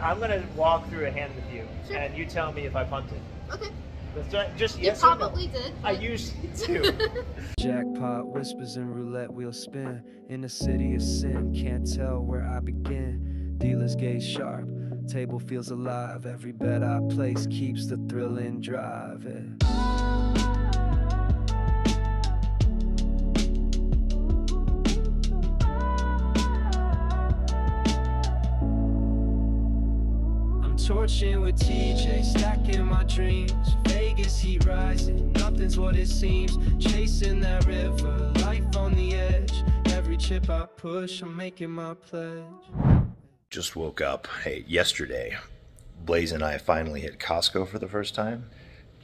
I'm going to walk through a hand with you, Sure. and you tell me if I punted. Okay. Just You yes or no. probably did. I But... usually do. Jackpot whispers and roulette wheels spin. In the city of sin, can't tell where I begin. Dealers gaze sharp, table feels alive. Every bet I place keeps the thrill in drive. Torching with TJ, stacking my dreams. Vegas heat rising, nothing's what it seems. Chasing that river, life on the edge. Every chip I push, I'm making my pledge. Just woke up. Hey, yesterday, Blaze and I finally hit Costco for the first time.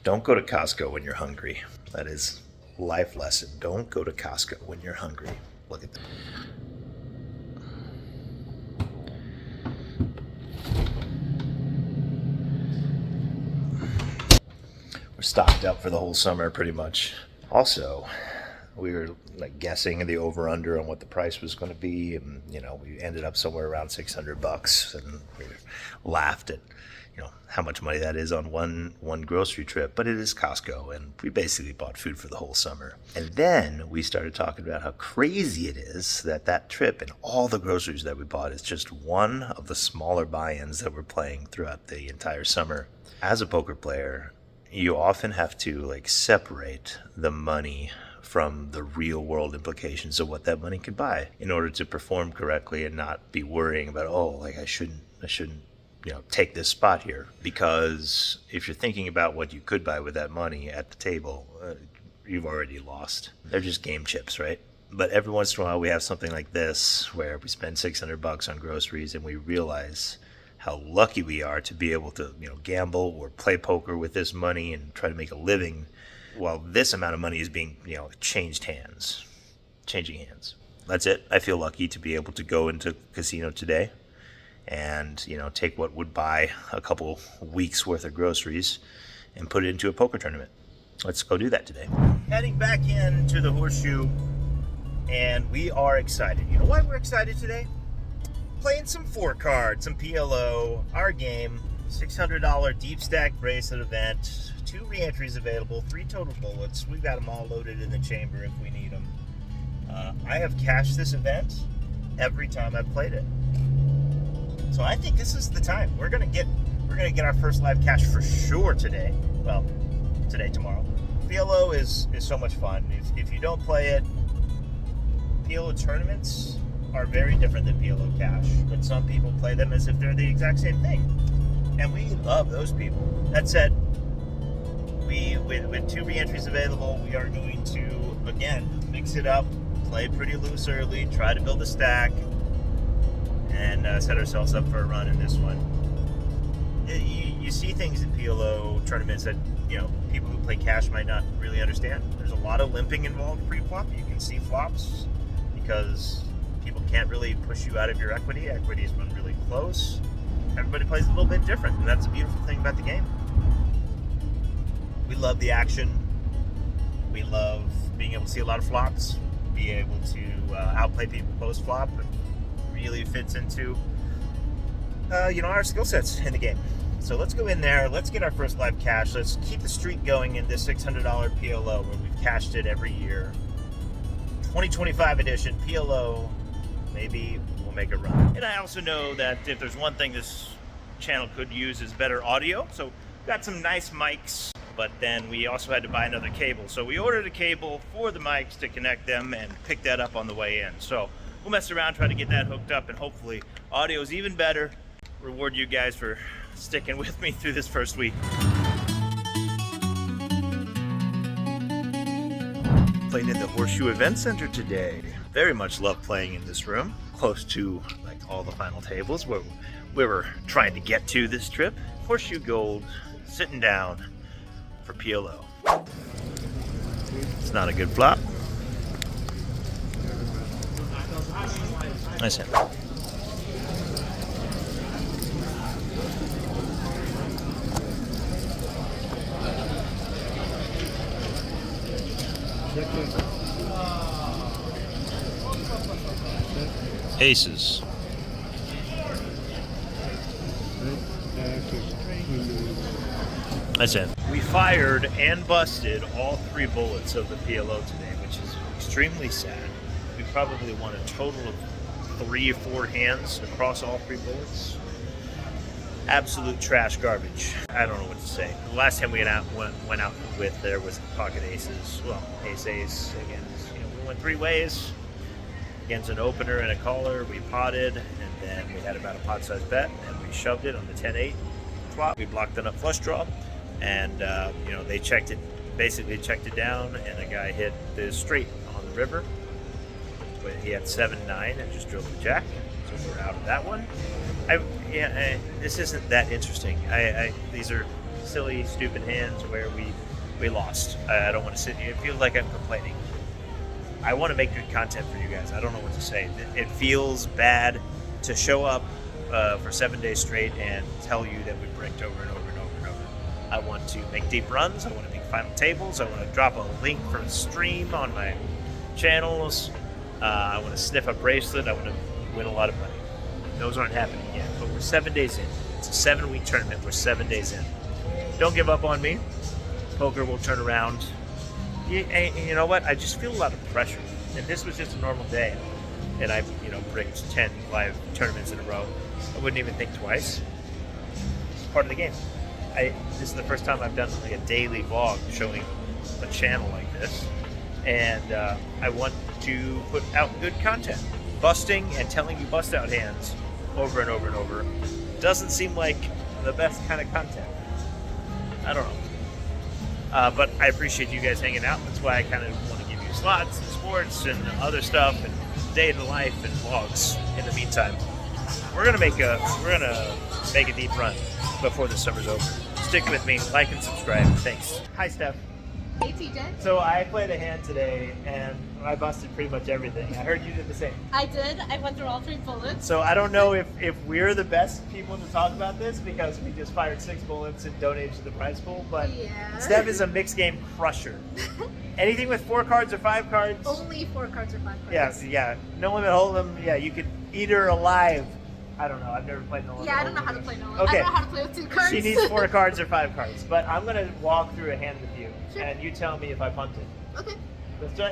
Don't go to Costco when you're hungry. That is life lesson. Don't go to Costco when you're hungry. Look at that. We're stocked up for the whole summer pretty much. Also, we were like guessing the over-under on what the price was going to be, and we ended up somewhere around $600, and we laughed at how much money that is on one grocery trip. But it is Costco, and we basically bought food for the whole summer. And then we started talking about how crazy it is that trip and all the groceries that we bought is just one of the smaller buy-ins that we're playing throughout the entire summer. As a poker player, you often have to separate the money from the real world implications of what that money could buy in order to perform correctly and not be worrying about, I shouldn't take this spot here. Because if you're thinking about what you could buy with that money at the table, you've already lost. They're just game chips, right? But every once in a while we have something like this where we spend $600 on groceries and we realize how lucky we are to be able to, gamble or play poker with this money and try to make a living while this amount of money is being, changing hands. That's it. I feel lucky to be able to go into casino today and, take what would buy a couple weeks worth of groceries and put it into a poker tournament. Let's go do that today. Heading back into the Horseshoe, and we are excited. You know why we're excited today? Playing some 4-card, some PLO, our game, $600 deep stack bracelet event, 2 re-entries available, 3 total bullets. We've got them all loaded in the chamber if we need them. I have cashed this event every time I've played it, so I think this is the time. We're gonna get our first live cash for sure today. Well, today, tomorrow. PLO is so much fun. If you don't play it, PLO tournaments are very different than PLO cash, but some people play them as if they're the exact same thing, and we love those people. That said, with 2 re-entries available, we are going to again mix it up, play pretty loose early, try to build a stack, and set ourselves up for a run in this one. You see things in PLO tournaments that people who play cash might not really understand. There's a lot of limping involved pre-flop. You can see flops because people can't really push you out of your equity. Equities run really close. Everybody plays a little bit different, and that's a beautiful thing about the game. We love the action. We love being able to see a lot of flops, be able to outplay people post-flop. It really fits into our skill sets in the game. So let's go in there. Let's get our first live cash. Let's keep the streak going in this $600 PLO where we've cashed it every year. 2025 edition PLO. Maybe we'll make a run. And I also know that if there's one thing this channel could use is better audio. So we've got some nice mics, but then we also had to buy another cable. So we ordered a cable for the mics to connect them and pick that up on the way in. So we'll mess around, try to get that hooked up, and hopefully audio is even better. Reward you guys for sticking with me through this first week. Played at the Horseshoe Event Center today. Very much love playing in this room, close to all the final tables where we were trying to get to this trip. Horseshoe Gold, sitting down for PLO. It's not a good flop. Nice hit. Aces. That's it. We fired and busted all 3 bullets of the PLO today, which is extremely sad. We probably won a total of 3 or 4 hands across all 3 bullets. Absolute trash garbage. I don't know what to say. The last time we went out with there was pocket aces. Well, ace again. We went 3 ways against an opener and a caller. We potted, and then we had about a pot-sized bet, and we shoved it on the 10-8 flop. We blocked the nut flush draw, and they checked it down, and a guy hit the straight on the river. But he had 7-9 and just drilled the jack, so we're out of that one. This isn't that interesting. These are silly, stupid hands where we lost. I don't want to sit here. It feels like I'm complaining. I want to make good content for you guys. I don't know what to say. It feels bad to show up for 7 days straight and tell you that we bricked over and over and over and over. I want to make deep runs. I want to make final tables. I want to drop a link for a stream on my channels. I want to sniff a bracelet. I want to win a lot of money. Those aren't happening yet, but we're 7 days in. It's a 7-week tournament. We're 7 days in. Don't give up on me. Poker will turn around. You know what? I just feel a lot of pressure. If this was just a normal day, and I, bricked 10 live tournaments in a row, I wouldn't even think twice. It's part of the game. This is the first time I've done like a daily vlog showing a channel like this, and I want to put out good content. Busting and telling you bust out hands over and over and over doesn't seem like the best kind of content. I don't know. But I appreciate you guys hanging out. That's why I kind of want to give you slots and sports and other stuff and day in the life and vlogs. In the meantime, we're gonna make a deep run before the summer's over. Stick with me, like and subscribe. Thanks. Hi, Steph. Hey, TJ. So I played a hand today, and I busted pretty much everything. I heard you did the same. I did. I went through all 3 bullets. So I don't know if we're the best people to talk about this because we just fired 6 bullets and donated to the prize pool, but Yeah. Steph is a mixed game crusher. Anything with 4 cards or 5 cards? Only 4 cards or 5 cards. Yes, yeah. No limit hold'em. Yeah, you could eat her alive. I don't know. I've never played no limit. Yeah, I don't know hold'em how to game. play no limit. Okay. I don't know how to play with 2 cards. She needs 4 cards or 5 cards, but I'm gonna walk through a hand with you, Sure. and you tell me if I punted. Okay.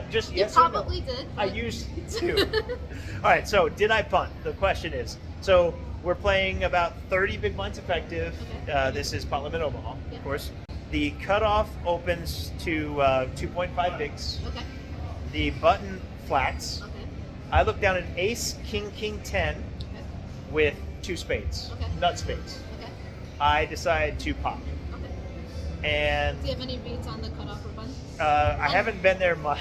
Just You yes or no. probably did. I but- used to. All right, so did I punt? The question is, so we're playing about 30 big blinds effective. Okay. This is Pot Limit Omaha, Yeah. of course. The cutoff opens to 2.5 bigs. Okay. The button flats. Okay. I look down at ace, king, 10 Okay. with 2 spades, Okay. nut spades. Okay. I decide to pop. Okay. And Do you have any reads on the cutoff ribbon? I haven't been there much.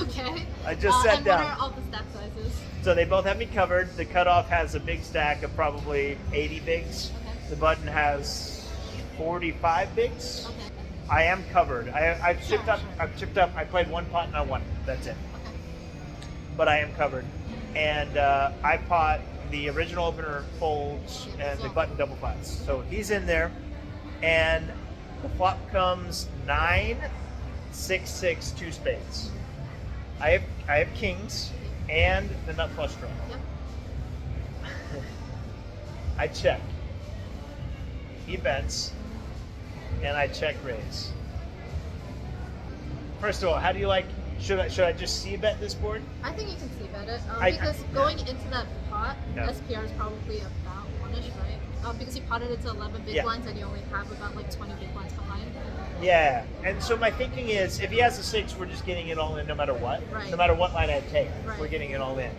Okay. I just sat and down. what are all the stack sizes? So they both have me covered. The cutoff has a big stack of probably 80 bigs. Okay. The button has 45 bigs. Okay. I am covered. I've chipped Sure, up. sure. I've chipped up. I played 1 pot and I won. That's it. Okay. But I am covered. And I pot the original opener folds and the button double flats. So he's in there, and the flop comes 9, 6, 6, 2 spades. I have kings and the nut flush draw. Yep. I check. He bets, and I check raise. First of all, how do you like? Should I just c bet this board? I think you can see bet it I- because going into that pot, Yeah. SPR is probably about 1-ish, right? Because you potted it to 11 big Yeah. blinds and you only have about like 20 big blinds behind. Yeah, and so my thinking is, if he has a 6, we're just getting it all in no matter what. Right. No matter what line I take, Right. we're getting it all in.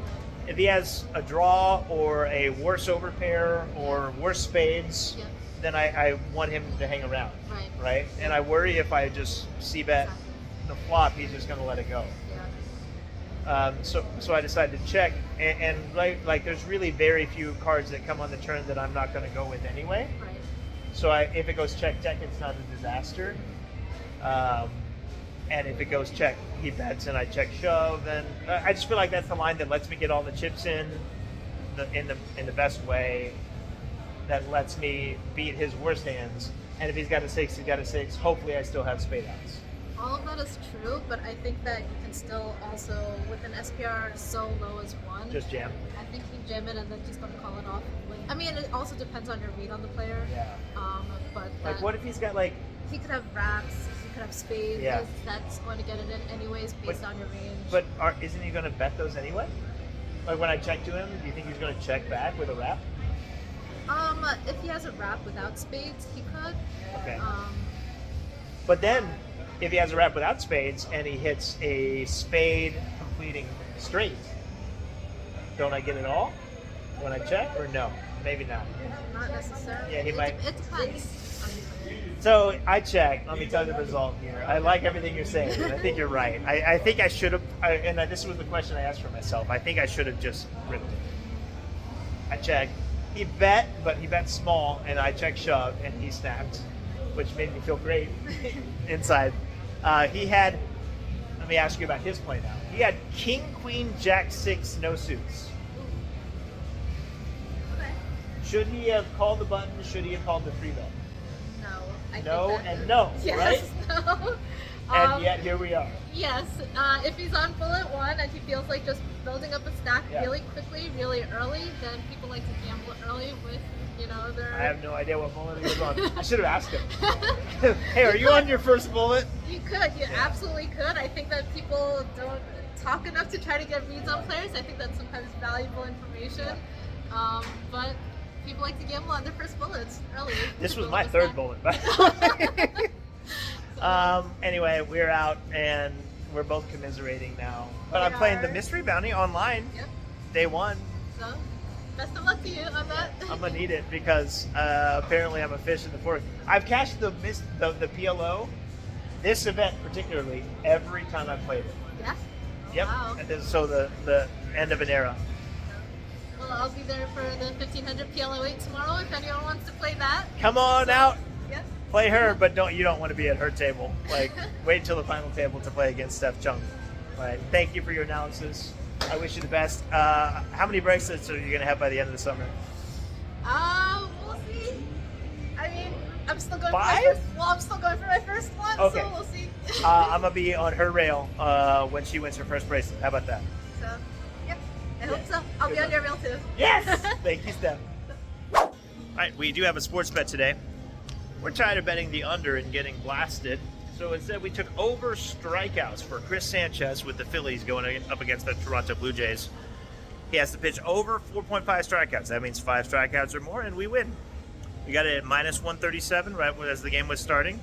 If he has a draw or a worse overpair or worse spades, Yep. then I want him to hang around, Right. right? And I worry if I just c-bet the flop, he's just going to let it go. Yeah. So I decided to check, and like there's really very few cards that come on the turn that I'm not going to go with anyway. Right. So if it goes check, it's not a disaster. And if it goes check, he bets and I check shove, and I just feel like that's the line that lets me get all the chips in the best way. That lets me beat his worst hands. And if he's got a 6, he's got a 6. Hopefully, I still have spade outs. All of that is true, but I think that you can still also, with an SPR so low as 1, Just jam. I think you jam it and then just gonna call it off. I mean, it also depends on your read on the player. Yeah. But Like, what if he's got like? he could have wraps, he could have spades. Yeah. That's going to get it in anyways based on your range. But isn't he going to bet those anyway? Like when I check to him, do you think he's going to check back with a wrap? If he has a wrap without spades, he could. Okay. But then, if he has a wrap without spades and he hits a spade completing straight, don't I get it all when I check, or no? Maybe not. Not necessarily. Yeah, he might. It depends. So I checked. Let me tell you the result here. I like everything you're saying. And I think you're right. I think I should have, and this was the question I asked for myself. I think I should have just ripped it. I checked. He bet, but he bet small, and I checked shove, and he snapped, which made me feel great inside. He had, let me ask you about his play now. He had king, queen, jack, 6, no suits. Okay. Should he have called the button? Should he have called the 3-bet? No. I No think that and no, yes, right? No. And yet here we are. Yes. If he's on bullet 1 and he feels like just building up a stack Yeah. really quickly, really early, then people like to gamble early with, their. I have no idea what bullet he was on. I should have asked him. Hey, are you on your first bullet? You could. You absolutely could. I think that people don't talk enough to try to get reads on players. I think that's sometimes valuable information. But people like to gamble on their first bullets early. This was Build my up a third stack. bullet, by the way. Anyway, we're out and we're both commiserating now. But I'm We playing the are. mystery bounty online. Yep. Day 1. So, best of luck to you on that. I'm gonna need it because apparently I'm a fish in the fork. I've cashed the PLO, this event particularly, every time I've played it. Yeah. Yep. Wow. And so the end of an era. Well, I'll be there for the 1500 PLO8 tomorrow if anyone wants to play that. Come on out, Yes. play her, but you don't want to be at her table. Like, wait until the final table to play against Steph Chung. All right. Thank you for your analysis. I wish you the best. How many bracelets are you gonna have by the end of the summer? We'll see. I mean, I'm still going 5? for my first. Well, I'm still going for my first one, Okay. so we'll see. I'm gonna be on her rail when she wins her first bracelet. How about that? So, yep. I hope so. I'll be on your rail too. Yes! Thank you, Steph. All right, we do have a sports bet today. We're tired of betting the under and getting blasted. So instead, we took over strikeouts for Chris Sanchez with the Phillies going up against the Toronto Blue Jays. He has to pitch over 4.5 strikeouts. That means 5 strikeouts or more, and we win. We got it at minus 137 right as the game was starting.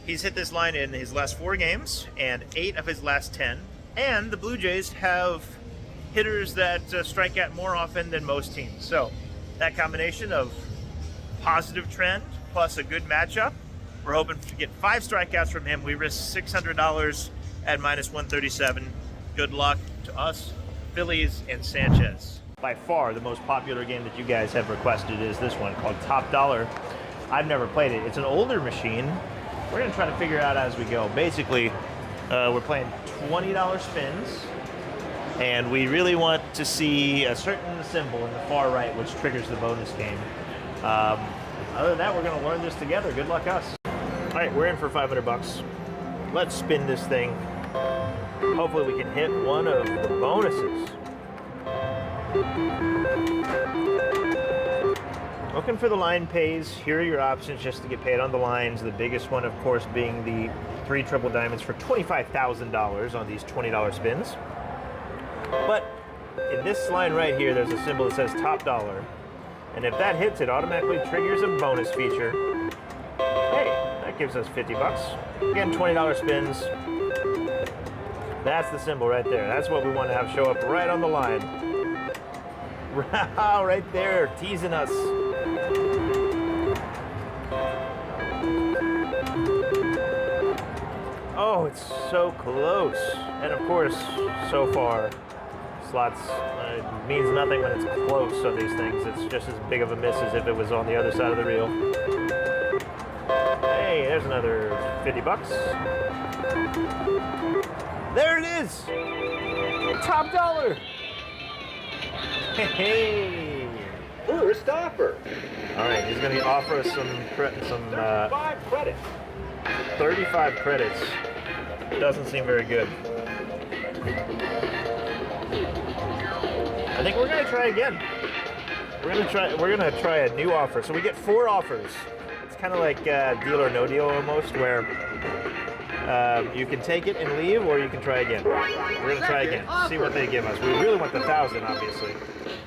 He's hit this line in his last 4 games and 8 of his last 10. And the Blue Jays have hitters that strike out more often than most teams. So that combination of positive trend plus a good matchup, we're hoping to get 5 strikeouts from him. We risk $600 at minus 137. Good luck to us, Phillies, and Sanchez. By far, the most popular game that you guys have requested is this one called Top Dollar. I've never played it. It's an older machine. We're going to try to figure it out as we go. Basically, we're playing $20 spins, and we really want to see a certain symbol in the far right, which triggers the bonus game. Other than that, we're going to learn this together. Good luck, us. All right, we're in for $500. Let's spin this thing. Hopefully we can hit one of the bonuses. Looking for the line pays. Here are your options just to get paid on the lines. The biggest one, of course, being the 3 triple diamonds for $25,000 on these $20 spins. But in this line right here, there's a symbol that says Top Dollar. And if that hits, it automatically triggers a bonus feature. Hey, that gives us $50. Again, $20 spins. That's the symbol right there. That's what we want to have show up right on the line. Right there, teasing us. Oh, it's so close. And of course, so far, slots means nothing when it's close on these things. It's just as big of a miss as if it was on the other side of the reel. Hey, there's another $50. There it is! Top dollar! Hey! First offer. All right, he's going to offer us some 5 credits. 35 credits. Doesn't seem very good. I think we're going to try again. We're gonna try a new offer. So we get 4 offers. It's kind of like Deal or No Deal almost, where you can take it and leave, or you can try again. We're gonna try again. See what they give us. We really want the 1,000, obviously.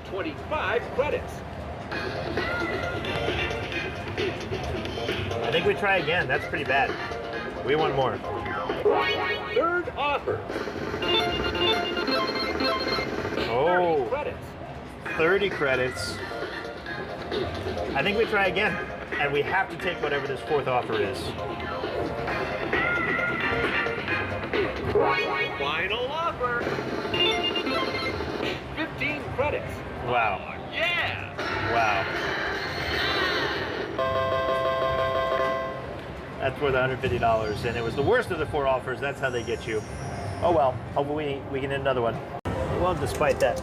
25 credits. I think we try again. That's pretty bad. We want more. Third offer. Oh, 30 credits. 30 credits. I think we try again, and we have to take whatever this 4th offer is. Final offer. 15 credits. Wow. Yeah. Wow. That's worth $150, and it was the worst of the 4 offers. That's how they get you. Oh well, hopefully we can hit another one. Well, despite that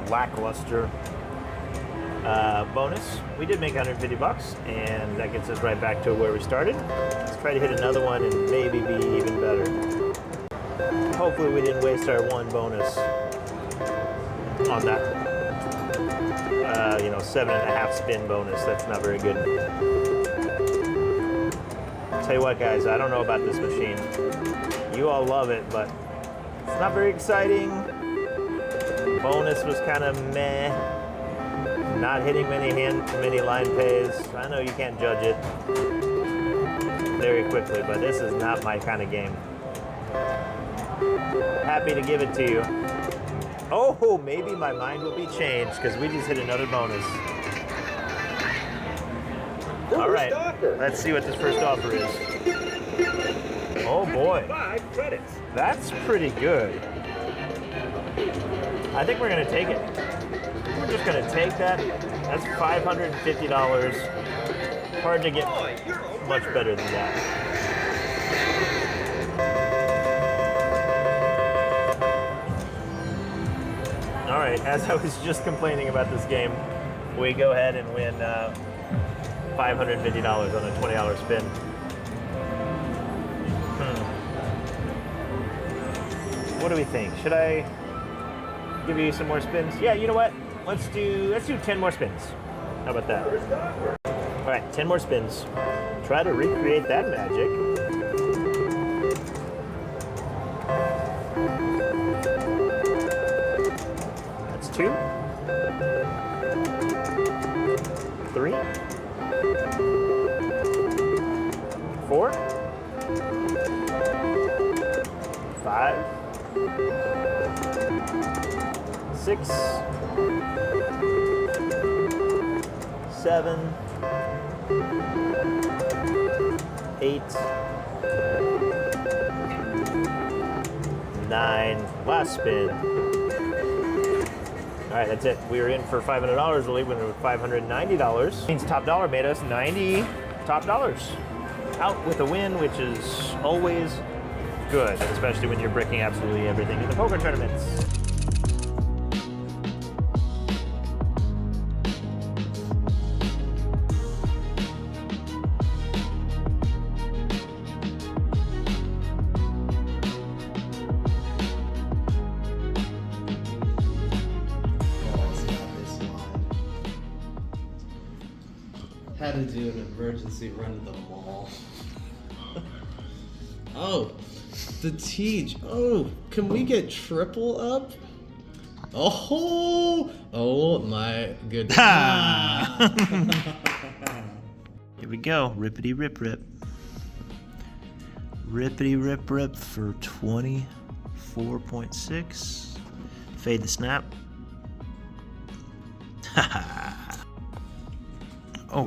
lackluster bonus, we did make $150, and that gets us right back to where we started. Let's try to hit another one and maybe be even better. Hopefully we didn't waste our 1 bonus on that 7.5 spin bonus. That's not very good. Tell you what, guys, I don't know about this machine. You all love it, but it's not very exciting. Bonus was kind of meh. Not hitting many line pays. I know you can't judge it very quickly, but this is not my kind of game. Happy to give it to you. Oh, maybe my mind will be changed because we just hit another bonus. All right, let's see what this first offer is. Oh boy, 5 credits. that's pretty good. I think we're gonna take it. We're just gonna take that. That's $550. Hard to get much better than that. All right, as I was just complaining about this game, we go ahead and win $550 on a $20 spin. What do we think? Should I give you some more spins? Yeah, you know what? Let's do 10 more spins. How about that? All right, 10 more spins. Try to recreate that magic. That's 2, 3, 4, 5, 6, 7, 8, 9. Last spin. All right, that's it. We were in for $500. We're leaving with $590. Means top dollar made us 90 top dollars. Out with a win, which is always good, especially when you're bricking absolutely everything in the poker tournaments. Had to do an emergency run to the mall. Oh, the Teej. Oh, can we get triple up? Oh my goodness. Here we go. Rippity rip rip. Rippity rip rip for 24.6. Fade the snap. Oh.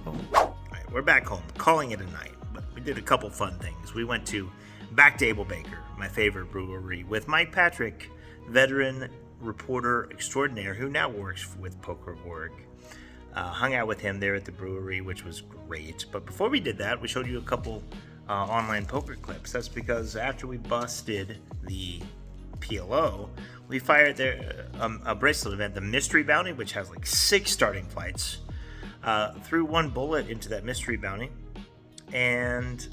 Alright, we're back home, calling it a night, but we did a couple fun things. We went to Back to Able Baker, my favorite brewery, with Mike Patrick, veteran reporter extraordinaire who now works with Poker.org. Hung out with him there at the brewery, which was great. But before we did that, we showed you a couple online poker clips. That's because after we busted the PLO, we fired there a bracelet event, the Mystery Bounty, which has like 6 starting flights. Threw 1 bullet into that Mystery Bounty and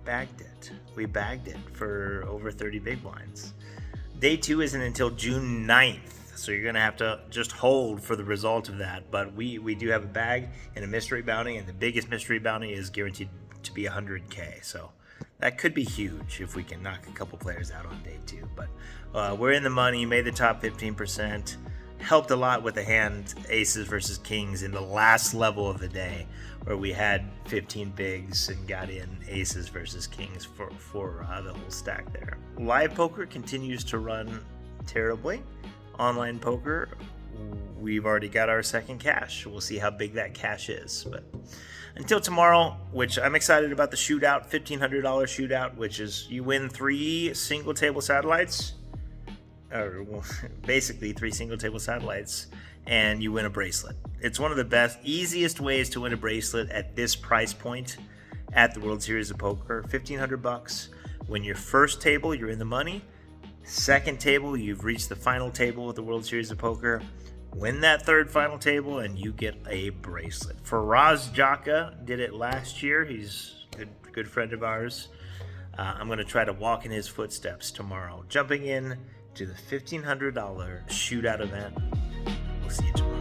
bagged it. We bagged it for over 30 big blinds. Day 2 isn't until June 9th, so you're going to have to just hold for the result of that. But we do have a bag and a mystery bounty, and the biggest mystery bounty is guaranteed to be 100K. So that could be huge if we can knock a couple players out on day 2. But we're in the money, made the top 15%, helped a lot with the hand aces versus kings in the last level of the day, where we had 15 bigs and got in aces versus kings for the whole stack there. Live poker continues to run terribly. Online poker, we've already got our second cash. We'll see how big that cash is. But until tomorrow, which I'm excited about, the shootout, $1,500 shootout, which is you win 3 single table satellites, or basically 3 single table satellites, and you win a bracelet. It's one of the best, easiest ways to win a bracelet at this price point at the World Series of Poker. $1,500. Win your first table, you're in the money. Second table, you've reached the final table at the World Series of Poker. Win that third final table, and you get a bracelet. Faraz Jaka did it last year. He's a good friend of ours. I'm going to try to walk in his footsteps tomorrow, jumping in to the $1,500 shootout event. We'll see you tomorrow.